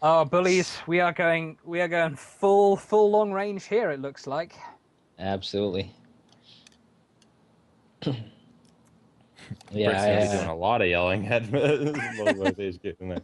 Oh, bullies, we are going full long range here, it looks like. Absolutely. Brick's gonna be Yeah, doing a lot of yelling at both these games.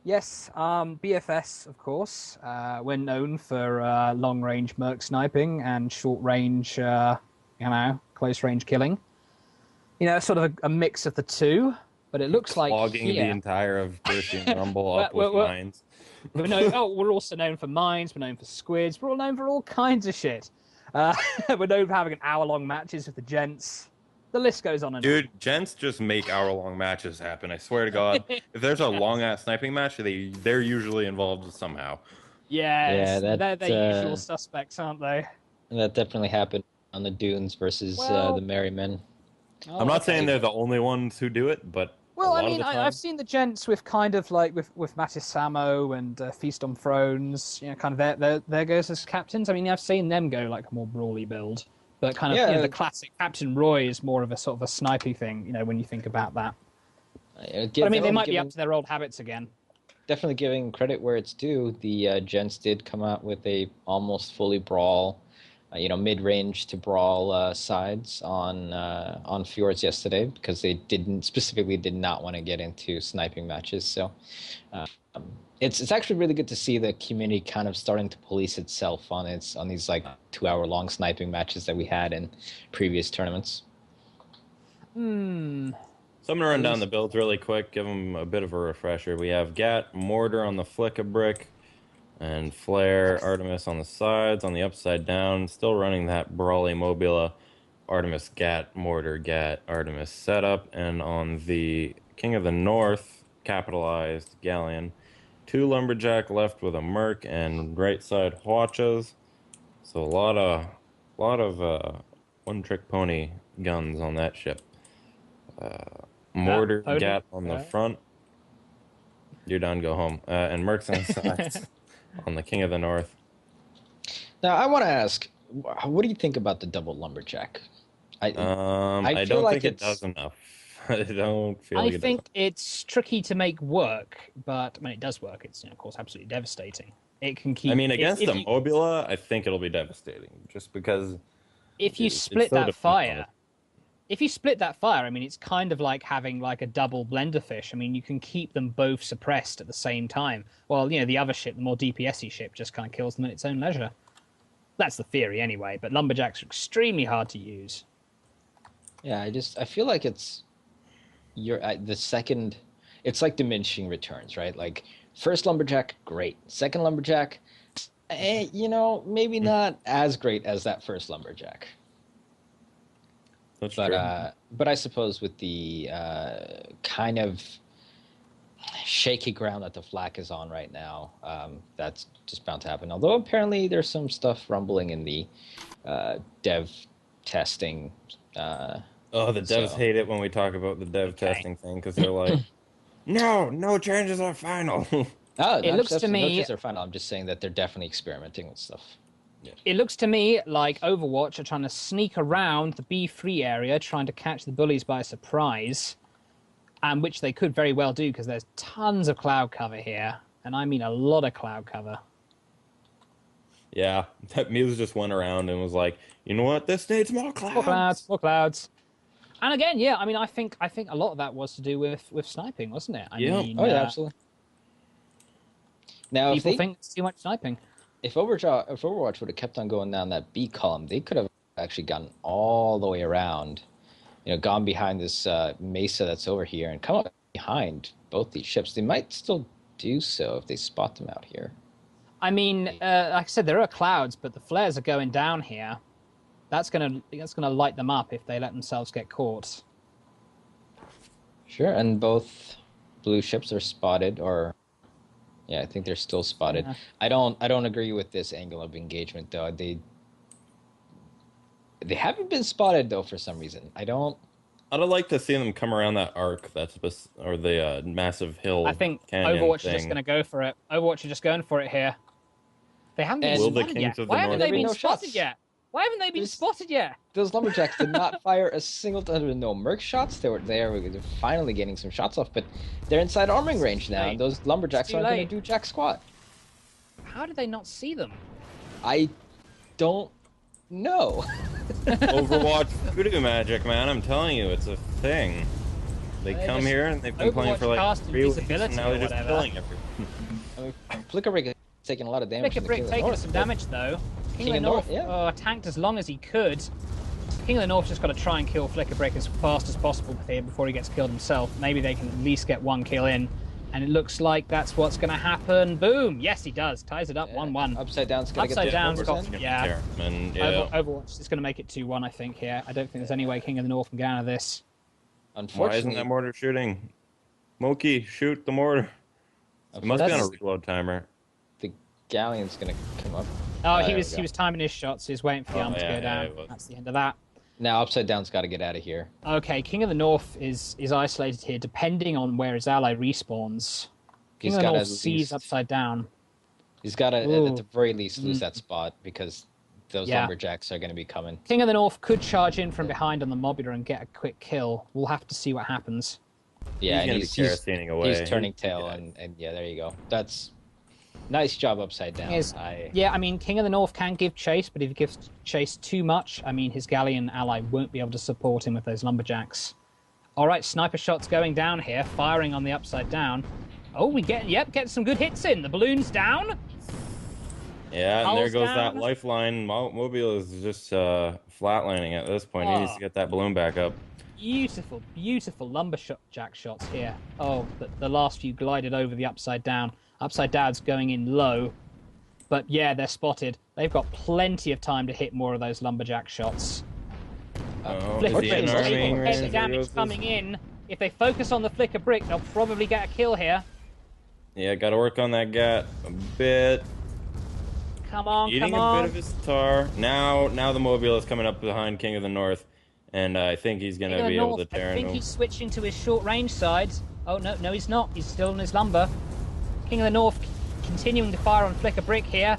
Yes, BFS, of course. We're known for long range merc sniping and short range, close range killing. Sort of a mix of the two. But it looks like Clogging the here, entire of Tertian Rumble well, up with well, well, mines. we're also known for mines. We're known for squids. We're all known for all kinds of shit. We're known for having an hour-long matches with the gents. The list goes on and on. Dude, gents just make hour-long matches happen. I swear to God, if there's a long-ass sniping match, they're usually involved somehow. yeah, Yes, that they're the usual suspects, aren't they? that definitely happened on the Dunes versus the Well, Merry Men. I'm not okay. saying they're the only ones who do it, but a Well, I lot of mean, the I've time. seen the gents with kind of like with Mattis Samo and Feast on Thrones, kind of their goes as captains. I mean, I've seen them go like a more brawly build, but kind of Yeah, the classic Captain Roy is more of a sort of a snipey thing. When you think about that. But I mean, they might be up to their old habits again. definitely giving credit where it's due. The gents did come out with a almost fully brawl, mid-range to brawl sides on Fjords yesterday because they did not want to get into sniping matches. So it's actually really good to see the community kind of starting to police itself on these like 2 hour long sniping matches that we had in previous tournaments. So I'm going to run down the builds really quick, give them a bit of a refresher. We have Gat, Mortar on the Flick of Brick, and Flare, Artemis on the sides, on the upside down. Still running that Brawly Mobula, Artemis, Gat, Mortar, Gat, Artemis setup. And on the King of the North, capitalized Galleon, 2 Lumberjack left with a Merc and right side Hwachas. So a lot of one-trick pony guns on that ship. Mortar, Pony. Gat on the front. You're done, go home. And Mercs on the sides on the King of the North. Now I want to ask, what do you think about the double lumberjack? I feel don't like think it it's- does enough. I don't feel I like it think does. it's tricky to make work, but when it does work, it's of course absolutely devastating. It can keep. I mean, against if the Mobula, I think it'll be devastating, just because if you it's split so that dependent on fire, it. if you split that fire, I mean, it's kind of like having like a double blender fish. I mean, you can keep them both suppressed at the same time. Well, the other ship, the more DPS-y ship, just kind of kills them at its own leisure. That's the theory anyway, but lumberjacks are extremely hard to use. Yeah, I feel like the second. It's like diminishing returns, right? Like first lumberjack, great. Second lumberjack, maybe not as great as that first lumberjack. That's true. But I suppose with the kind of shaky ground that the flak is on right now, that's just bound to happen. Although apparently there's some stuff rumbling in the dev testing. Oh, the devs so- hate it when we talk about the dev testing thing because they're like, no changes are final. Oh, It looks to me- No changes are final. I'm just saying that they're definitely experimenting with stuff. It looks to me like Overwatch are trying to sneak around the B3 area, trying to catch the bullies by surprise, and which they could very well do because there's tons of cloud cover here, and I mean a lot of cloud cover. Yeah, that Muse just went around and was like, you know what, this needs more clouds. More clouds. And again, yeah, I mean, I think a lot of that was to do with sniping, wasn't it? I Yeah. mean, Oh yeah, absolutely. Now, people think it's too much sniping. if Overwatch would have kept on going down that B column, they could have actually gotten all the way around, gone behind this mesa that's over here and come up behind both these ships. They might still do so if they spot them out here. I mean, like I said, there are clouds, but the flares are going down here. That's gonna light them up if they let themselves get caught. Sure, and both blue ships are spotted, or yeah, I think they're still spotted. Yeah. I don't agree with this angle of engagement though. They haven't been spotted though for some reason. I'd like to see them come around that arc or the massive hill. I think canyon Overwatch thing. is just going to go for it. Overwatch are just going for it here. They haven't been Will the spotted Kings yet. of the Why haven't North they been no spotted shots? yet? Why haven't they been spotted yet? Those lumberjacks did not fire a single time. There were no merc shots. They were there. They're finally getting some shots off, but they're inside arming range now, and those lumberjacks aren't going to do jack squat. How did they not see them? I don't know. Overwatch voodoo magic, man. I'm telling you, it's a thing. They come here and they've been playing for like 3 weeks, and now they're just killing everything. I mean, Flickerbrick is taking a lot of damage. Flickerbrick taking some damage though. King of the North tanked as long as he could. King of the North just got to try and kill Flickerbrick as fast as possible here before he gets killed himself. Maybe they can at least get 1 kill in. And it looks like that's what's going to happen. Boom! Yes, he does. Ties it up 1-1. Upside down's going to get Overwatch is going to make it 2-1, I think, here. I don't think there's any way King of the North can get out of this. Unfortunately, why isn't that mortar shooting? Moki, shoot the mortar. It must be on a reload timer. The galleon's going to come up. Oh, he was timing his shots. He was waiting for the arm to go down. That's the end of that. Now Upside Down's got to get out of here. Okay, King of the North is isolated here, depending on where his ally respawns. King of the North sees Upside Down. He's got to, at the very least, lose that spot, because those lumberjacks are going to be coming. King of the North could charge in from behind on the Mobula and get a quick kill. We'll have to see what happens. Yeah, he's turning tail, and yeah, there you go. That's nice job, Upside Down. Yeah, I mean, King of the North can give chase, but if he gives chase too much, I mean, his Galleon ally won't be able to support him with those lumberjacks. All right, sniper shots going down here, firing on the Upside Down. Oh, we get some good hits in. The balloon's down. Yeah, and there goes that lifeline. Mobile is just flatlining at this point. He needs to get that balloon back up. Beautiful, beautiful lumberjack shots here. Oh, the last few glided over the Upside Down. Upside Down's going in low. But yeah, they're spotted. They've got plenty of time to hit more of those lumberjack shots. Flickerbrick damage coming in. If they focus on the Flickerbrick, they'll probably get a kill here. Yeah, got to work on that Gat a bit. Come on, Eating a bit of his tar. Now the Mobile is coming up behind King of the North, and I think he's going to be able to tear him. I think he's switching to his short range side. Oh no, he's not. He's still on his lumber. King of the North continuing to fire on Flickerbrick here.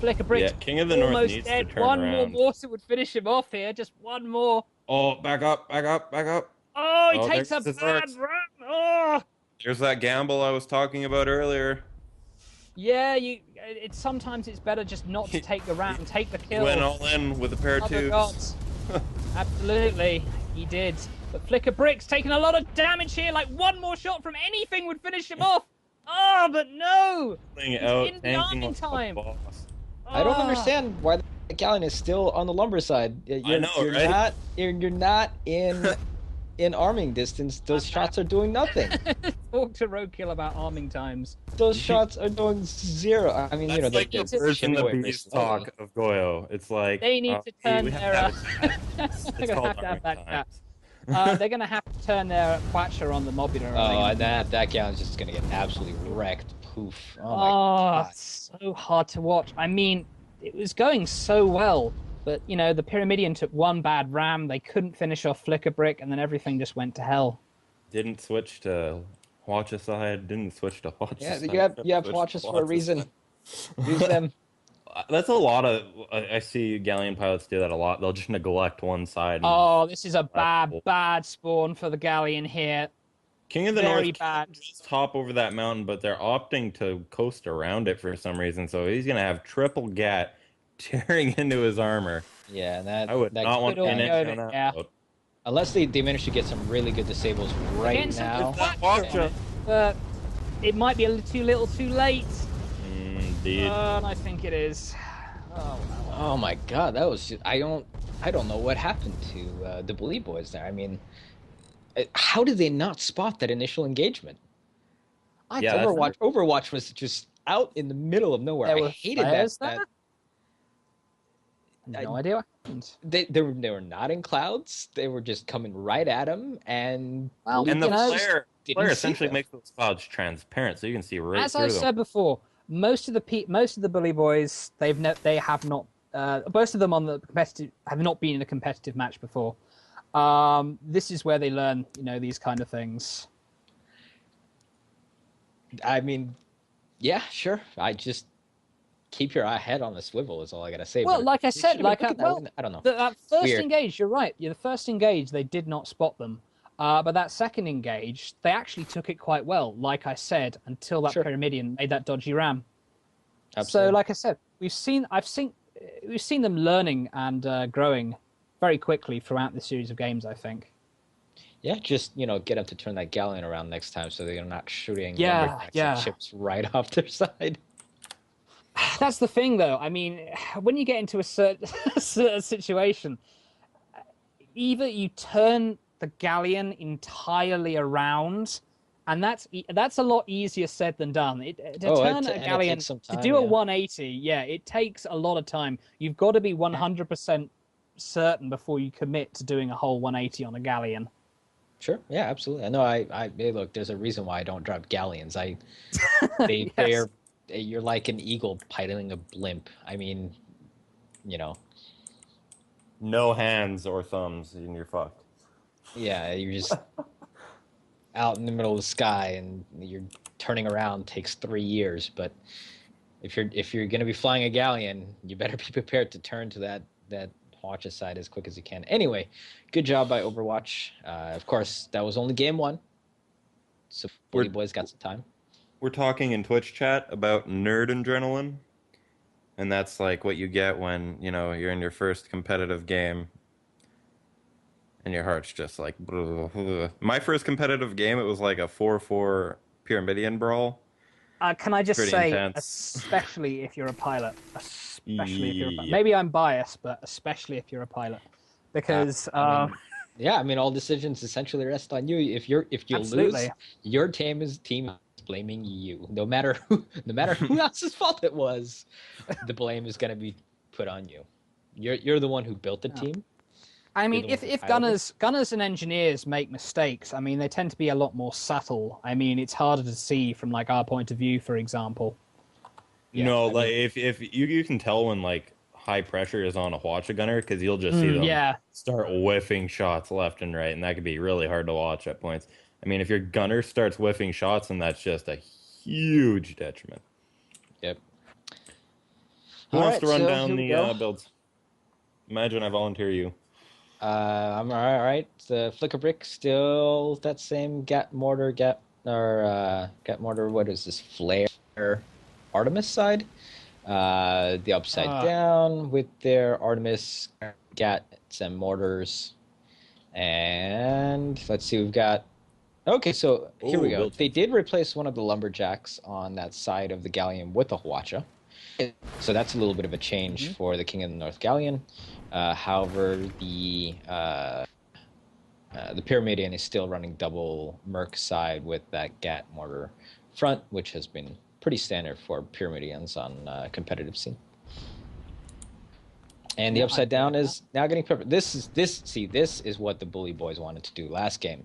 Flickerbrick's King of the North almost needs dead. to turn One around. more mortar would finish him off here. Just one more. Oh, back up. Oh, he takes a bad run. Oh. There's that gamble I was talking about earlier. Yeah, sometimes it's better just not to take the round and take the kill. He went all in with a pair of tubes. Absolutely, he did. But Flickerbrick's taking a lot of damage here. Like one more shot from anything would finish him off. Oh, but no! He's in the arming time. I don't understand why the Galleon is still on the lumber side. You're not in arming distance. Those shots are doing nothing. Talk to Roadkill about arming times. Those shots are doing zero. I mean, that's like the version of Beast talk of Goyo. It's like they need to turn their. They're gonna have to turn their Quatcher on the Mobula. Oh, that Galleon's just gonna get absolutely wrecked. Poof. Oh my God. It's so hard to watch. I mean, it was going so well. But, the Pyramidion took one bad ram, they couldn't finish off Flickerbrick, and then everything just went to hell. Didn't switch to watch aside, didn't switch to watch aside. You have watches for a reason. Use them. That's a lot of... I see Galleon pilots do that a lot. They'll just neglect one side. Oh, this is a bad spawn for the Galleon here. King of the North can't just hop over that mountain, but they're opting to coast around it for some reason, so he's going to have triple Gat tearing into his armor. Yeah, I would not want to finish on that. Unless they manage to get some really good disables right now. But it might be a little too late. Indeed. And I think it is. Oh my God, that was just, I don't know what happened to the Bully Boys there. I mean, how did they not spot that initial engagement? Overwatch was just out in the middle of nowhere. I hated that. No idea what happened. They were not in clouds. They were just coming right at him, and the flare essentially makes those clouds transparent, so you can see right through them. As I said before, most of the Bully Boys they have not. Most of them on the competitive have not been in a competitive match before. This is where they learn, these kind of things. I mean, yeah, sure. keep your head on the swivel is all I gotta say. Well, But like I they said, should have been looking that well, way. I don't know. that It's first weird. engage, you're right. Yeah, the first engage, they did not spot them. But that second engage, they actually took it quite well, like I said, until that Sure. Pyramidion made that dodgy ram. So, Absolutely. like I said, we've seen them learning and growing very quickly throughout the series of games, I think. Yeah, just get them to turn that galleon around next time so they're not shooting Yeah, lumberjacks and yeah. chips right off their side. That's the thing, though. I mean, when you get into a certain situation, either you turn the galleon entirely around, and that's a lot easier said than done. To Oh, turn a and it galleon takes some to time. do a Yeah, 180, yeah, it takes a lot of time. You've got to be 100% certain before you commit to doing a whole 180 on a galleon. sure. Yeah, absolutely. I know. Hey, look. There's a reason why I don't drive galleons. Yes. You're like an eagle piloting a blimp. I mean, you know, No hands or thumbs, and you're fucked. yeah, you're just out in the middle of the sky, and you're turning around takes 3 years. But if you're going to be flying a galleon, you better be prepared to turn to that Hawk's side as quick as you can. Anyway, good job by Overwatch. Of course, that was only game one, so Bully We're Boys got some time. we're talking in Twitch chat about nerd adrenaline, and that's like what you get when you're in your first competitive game, and your heart's just like. My first competitive game, it was like a 4-4 Pyramidion brawl. Can I just Pretty say, intense. especially if you're a pilot, especially if you're a pilot. Yeah. Maybe I'm biased, but especially if you're a pilot, because I mean, yeah, I mean, all decisions essentially rest on you. If you absolutely. lose, your team is blaming you. No matter who else's fault it was, the blame is going to be put on you. You're the one who built the team. I You're mean, the one if who if piloted gunners and engineers make mistakes, I mean, they tend to be a lot more subtle. I mean, it's harder to see from like our point of view, for example. Yeah, I Like mean, if you can tell when like high pressure is on a watch gunner because you'll just see them Yeah, start whiffing shots left and right, and that could be really hard to watch at points. I mean, if your gunner starts whiffing shots, then that's just a huge detriment. yep. Who All wants right, to run so down here we the go. builds? Imagine I volunteer you. I'm all right. The flicker brick still that same gat mortar. What is this flare Artemis side? The upside uh, down with their Artemis gats and mortars. And let's see, we've got. Okay, so here we Oh, go. build. They did replace one of the lumberjacks on that side of the galleon with a Hwacha. So that's a little bit of a change mhm. for the King of the North Galleon. However, the Pyramidion is still running double Merc side with that Gat mortar front, which has been pretty standard for Pyramidions on competitive scene. And the Yeah, upside I down get is now getting prepared. This is what the Bully Boys wanted to do last game.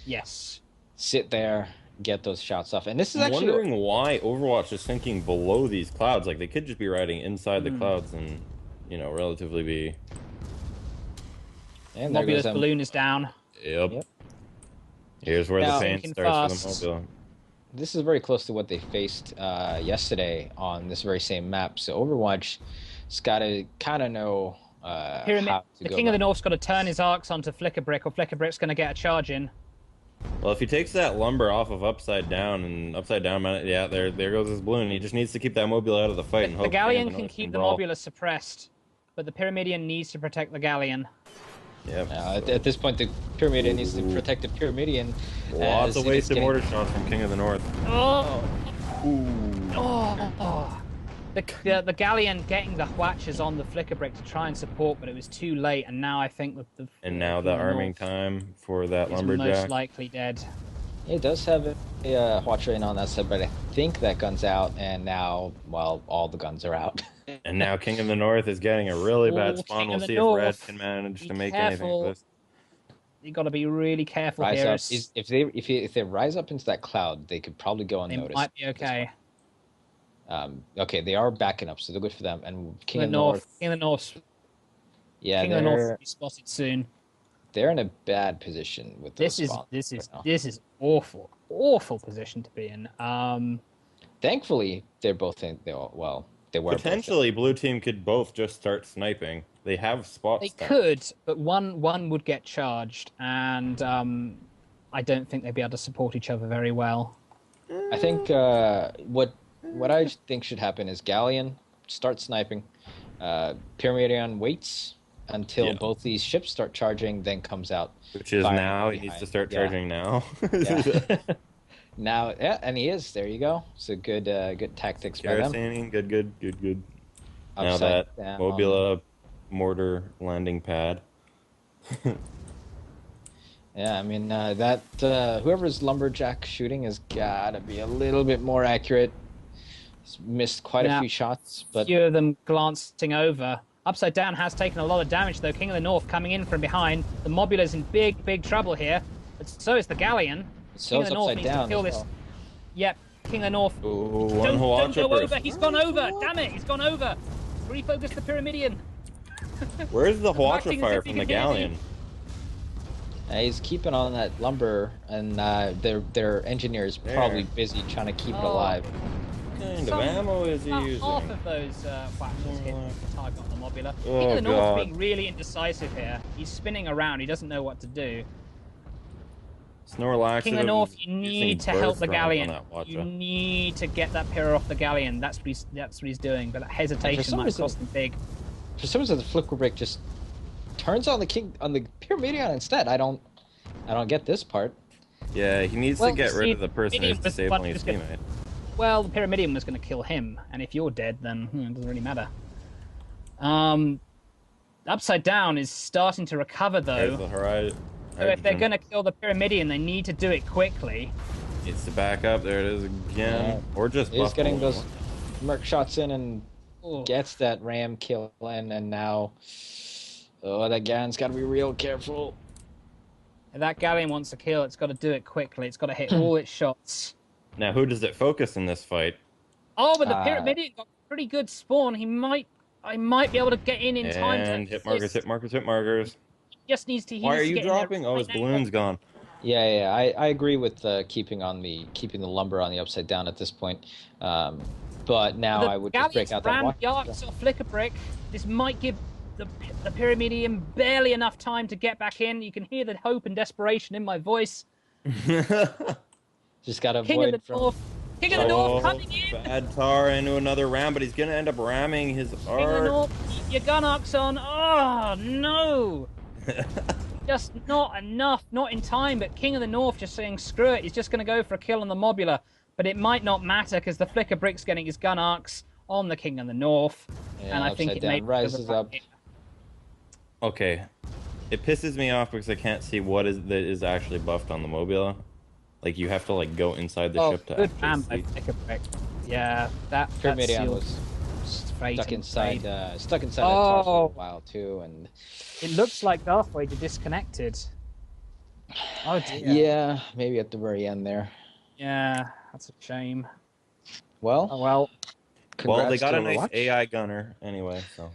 yes. Sit there, get those shots off, and this is I'm actually wondering why Overwatch is sinking below these clouds. Like they could just be riding inside the clouds and relatively be. and there goes Mobulus balloon is down. Yep. Yep. Here's where Now- the pain Sinking starts fast. for the Mobula. This is very close to what they faced yesterday on this very same map. So Overwatch's got to kind of know Pyramid. how to The go King of the about. North's got to turn his arcs onto Flicker Brick, or Flicker Brick's going to get a charge in. Well, if he takes that lumber off of upside down and upside down, yeah, there goes his balloon. He just needs to keep that Mobula out of the fight and The hope Galleon King of can North keep the brawl. Mobula suppressed, but the Pyramidion needs to protect the Galleon. Yep. At this point, the Pyramidion needs to protect the Pyramidion. Lots as of it is wasted getting- mortar shots from King of the North. Oh, Ooh. oh. The Galleon getting the Hwatches on the Flicker Brick to try and support, but it was too late, and now I think that the And now the arming time for that is lumberjack. most likely dead. It does have a Hwatch train on that side, but I think that gun's out, and now, well, all the guns are out. And now King of the North is getting a really bad Oh, spawn. King We'll of the see if Red North. can manage Be to make careful. anything of this. You got to be really careful Rise here. up. If they rise up into that cloud, they could probably go They unnoticed. might be okay. Okay, they are backing up, so they're good for them. And King King of the North, King of the North. yeah, King of the North will be spotted soon. they're in a bad position with those This spawns right now. is awful position to be in. Thankfully, they're both in. Well, they were both Potentially, blue team could both just start sniping. They have spots. They could, but one would get charged, and I don't think they'd be able to support each other very well. I think what I think should happen is Galleon starts sniping, Pyramidion waits until both these ships start charging, then comes out. Which is now. He needs to start charging now. Yeah. Now, yeah, and he is. There you go. So good tactics by them. Good. Now Upside that down. Mobula mortar landing pad. Yeah, I mean that whoever's lumberjack shooting has got to be a little bit more accurate. He's missed quite a few shots, but a few of them glancing over. Upside Down has taken a lot of damage, though. King of the North coming in from behind. The Mobula's in big trouble here. But so is the Galleon. So King of the North needs to kill this. Yep, King of the North. Ooh, don't go over. He's gone over. Damn it, he's gone over. Refocus the Pyramidion. Where's the Hawatcha fire from the Galleon? He's keeping on that lumber, and their engineer is probably busy trying to keep it alive. What kind of ammo is he using? Half of those flashes hit the target on the Mobula. King of the North being really indecisive here. He's spinning around. He doesn't know what to do. Snorlax. King of the North, you need to help the Galleon. You need to get that Pyro off the Galleon. That's what he's doing. But that hesitation might cost him big. For some reason, the Flicker Brick just turns on the Pyramidion instead. I don't get this part. Yeah, he needs to get rid of the person who's disabling his teammate. Well, the Pyramidion was going to kill him, and if you're dead, then it doesn't really matter. Upside Down is starting to recover, though. There's the horizon. So if they're going to kill the Pyramidion, they need to do it quickly. Needs to back up. There it is again. Or just he's getting those Merc shots in and gets that ram kill in, and now that Garen's got to be real careful. If that Galleon wants to kill, it's got to do it quickly. It's got to hit all its shots. Now, who does it focus in this fight? Oh, but the Pyramidion got pretty good spawn. I might be able to get in time. And hit markers. He just needs to. Why are you dropping? Oh, his balloon's gone. Yeah. I agree with keeping the lumber on the Upside Down at this point. But now I would just break out that Yarks or Flicker Brick. This might give the Pyramidion barely enough time to get back in. You can hear the hope and desperation in my voice. Just got to King avoid of the North. King of the North coming in. Bad tar into another ram, but he's going to end up ramming his arc. King of the North, keep your gun arcs on. Oh, no. Just not enough. Not in time, but King of the North just saying, screw it. He's just going to go for a kill on the Mobula. But it might not matter because the Flicker Brick's getting his gun arcs on the King of the North. Yeah, and I think it may rises up. Okay. It pisses me off because I can't see what is actually buffed on the Mobula. Like, you have to, go inside the ship to good actually see. Flicker Brick. Yeah, that Pyramidion was stuck inside that tar for a while, too, and... It looks like Darth Vader disconnected. Oh, dear. Yeah, maybe at the very end there. Yeah, that's a shame. Well... Oh, well. Well, they got a nice AI gunner anyway, so...